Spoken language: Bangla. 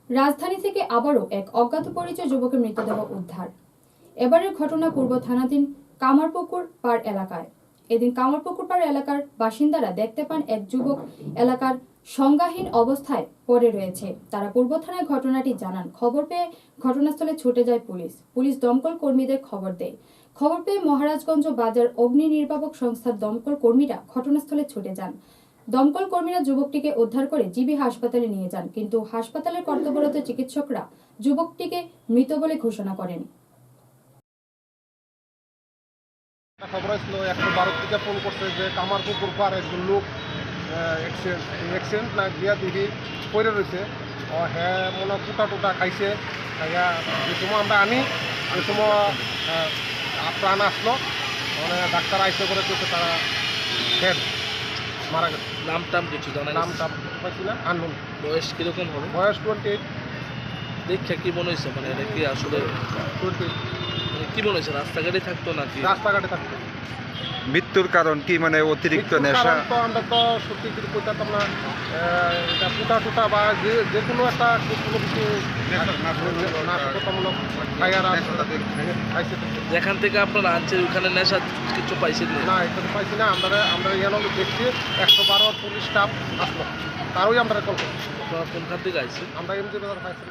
রাজধানী থেকে আবারও এক অজ্ঞাত পরিচয় যুবকের মৃতদেহ উদ্ধার। এবারের ঘটনা পূর্ব থানাধীন কামারপুকুর পাড় এলাকায়। এদিন কামারপুকুর পাড় এলাকার বাসিন্দারা দেখতে পান এক যুবক এলাকার সংজ্ঞাহীন অবস্থায় পড়ে রয়েছে। তারা পূর্ব থানায় ঘটনাটি জানান। খবর পেয়ে ঘটনাস্থলে ছুটে যায় পুলিশ দমকল কর্মীদের খবর দেয়। খবর পেয়ে মহারাজগঞ্জ বাজার অগ্নি নির্বাপক সংস্থার দমকল কর্মীরা ঘটনাস্থলে ছুটে যান। দমকল কর্মীরা যুবকটিকে উদ্ধার করে জিবি হাসপাতালে নিয়ে যান, কিন্তু হাসপাতালের কর্তব্যরত চিকিৎসকরা যুবকটিকে মৃত বলে ঘোষণা করেন। খবর আসছিল 112 থেকে ফোন করছে যে কামারপুকুর পাড় একজন লোক অ্যাক্সিডেন্ট না গিয়া দিদি পড়ে রয়েছে। হ্যাঁ মনে টুটা খাইছে। খাইয়া যে সময় আমরা আনি ওই সময় প্রাণ আসলো, মানে ডাক্তার আইসে করে দিয়েছে তারা হেড মারা গেছে। নাম কিছু জানা? নামটা পাইছি না, আননোন। বয়স কিরকম হবে? বয়স 28। দেখে কি মনে হয়েছে, মানে এটা কি আসলে 28 মানে কি মনে হয়েছে, রাস্তাঘাটে থাকতো নাকি? রাস্তাঘাটে থাকতো। মৃত্যুর কারণ কি, মানে অতিরিক্ত নেশা? তো আমরা তো সত্যি কিছু কইতাম না, এটা টুটা বা যে কোনো একটা কোনো কিছু নাশকতামূলক খাইছে। যেখান থেকে আপনারা আনছেন ওখানে নেশা কিছু পাইছেন না, এটা তো পাইছি না। আমরা এখানে দেখছি 112 পুলিশ স্টাফ আসলো, তারই আমরা কল করছি। আপনারা কোনখান থেকে আইছেন? আমরা এমজি বাজার পাইছি।